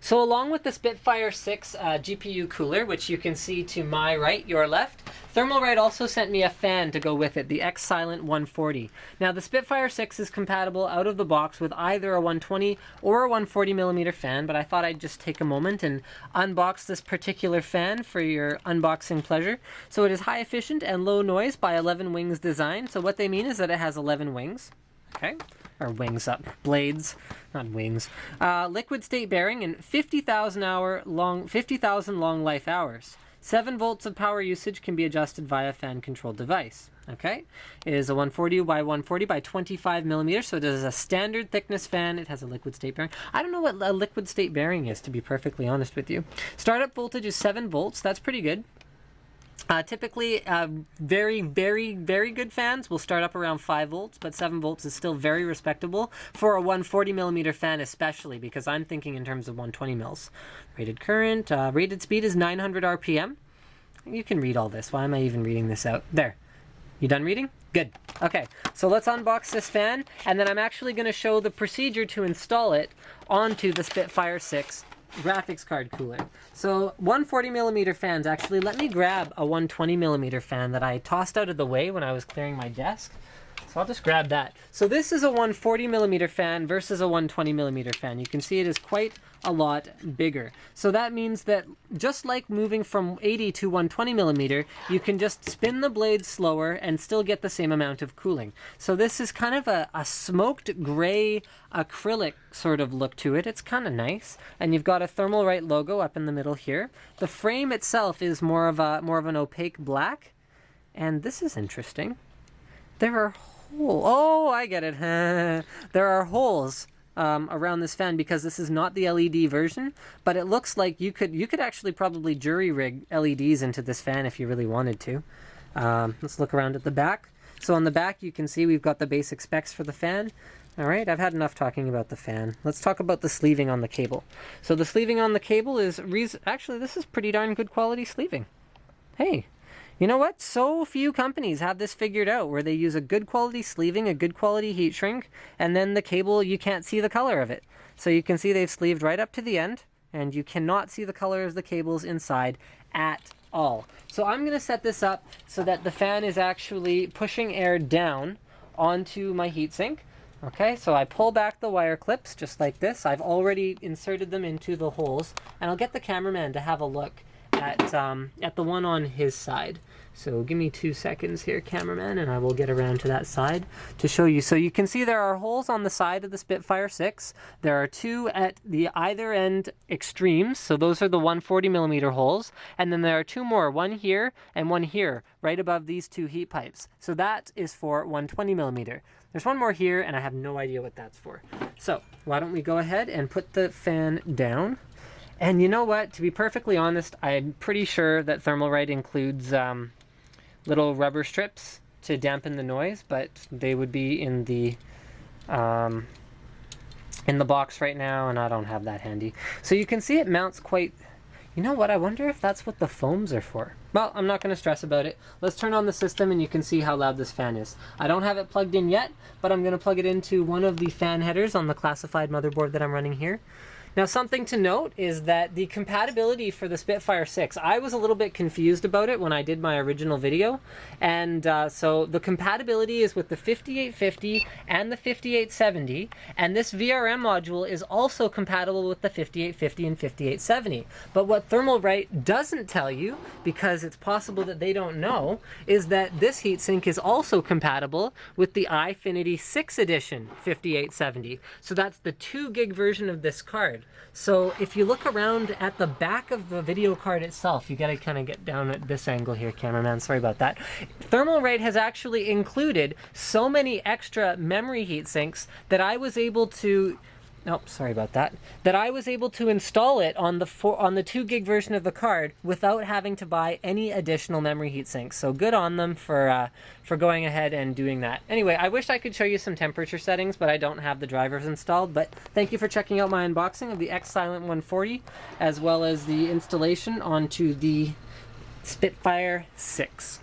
So along with the Spitfire 6 GPU cooler, which you can see to my right, your left, Thermalright also sent me a fan to go with it, the X-Silent 140. Now the Spitfire 6 is compatible out of the box with either a 120 or a 140mm fan, but I thought I'd just take a moment and unbox this particular fan for your unboxing pleasure. So it is high efficient and low noise by 11 Wings design. So what they mean is that it has 11 wings. Okay. Or wings up, blades, not wings. Liquid state bearing and 50,000 long life hours. 7 volts of power usage can be adjusted via fan controlled device. Okay, it is a 140 by 140 by 25 millimeters, so it is a standard thickness fan. It has a liquid state bearing. I don't know what a liquid state bearing is, to be perfectly honest with you. Startup voltage is 7 volts. That's pretty good. Typically, very, very, very good fans will start up around 5 volts, but 7 volts is still very respectable for a 140mm fan especially, because I'm thinking in terms of 120 mils. Rated current, rated speed is 900 RPM. You can read all this. Why am I even reading this out? There. You done reading? Good. Okay, so let's unbox this fan, and then I'm actually going to show the procedure to install it onto the Spitfire 6 graphics card cooler. So 140mm fans, actually, let me grab a 120mm fan that I tossed out of the way when I was clearing my desk. So I'll just grab that. So this is a 140mm fan versus a 120mm fan. You can see it is quite a lot bigger. So that means that just like moving from 80 to 120mm, you can just spin the blade slower and still get the same amount of cooling. So this is kind of a smoked gray acrylic sort of look to it. It's kind of nice. And you've got a Thermalright logo up in the middle here. The frame itself is more of an opaque black. And this is interesting. There are holes. Oh, I get it. There are holes around this fan because this is not the LED version, but it looks like you could actually probably jury rig LEDs into this fan if you really wanted to. Let's look around at the back. So on the back you can see we've got the basic specs for the fan. All right, I've had enough talking about the fan. Let's talk about the sleeving on the cable. So the sleeving on the cable is actually, this is pretty darn good quality sleeving. Hey. You know what? So few companies have this figured out, where they use a good quality sleeving, a good quality heat shrink, and then the cable, you can't see the color of it. So you can see they've sleeved right up to the end, and you cannot see the color of the cables inside at all. So I'm going to set this up so that the fan is actually pushing air down onto my heatsink. Okay, so I pull back the wire clips just like this. I've already inserted them into the holes, and I'll get the cameraman to have a look at the one on his side. So give me 2 seconds here, cameraman, and I will get around to that side to show you. So you can see there are holes on the side of the Spitfire 6. There are 2 at the either end extremes, so those are the 140mm holes, and then there are 2 more, one here and one here, right above these 2 heat pipes. So that is for 120mm. There's one more here, and I have no idea what that's for. So why don't we go ahead and put the fan down. And you know what? To be perfectly honest, I'm pretty sure that Thermalright includes little rubber strips to dampen the noise, but they would be in the box right now, and I don't have that handy. So you can see it mounts quite... You know what? I wonder if that's what the foams are for. Well, I'm not going to stress about it. Let's turn on the system and you can see how loud this fan is. I don't have it plugged in yet, but I'm going to plug it into one of the fan headers on the classified motherboard that I'm running here. Now, something to note is that the compatibility for the Spitfire 6, I was a little bit confused about it when I did my original video, and so the compatibility is with the 5850 and the 5870, and this VRM module is also compatible with the 5850 and 5870. But what Thermalright doesn't tell you, because it's possible that they don't know, is that this heatsink is also compatible with the iFinity 6 edition 5870. So that's the 2 gig version of this card. So if you look around at the back of the video card itself, you gotta kind of get down at this angle here, cameraman, sorry about that. Thermalright has actually included so many extra memory heat sinks that I was able to... Oh, sorry about that. That I was able to install it on the 2 gig version of the card without having to buy any additional memory heat sinks. So good on them for going ahead and doing that. Anyway, I wish I could show you some temperature settings, but I don't have the drivers installed. But thank you for checking out my unboxing of the X-Silent 140, as well as the installation onto the Spitfire 6.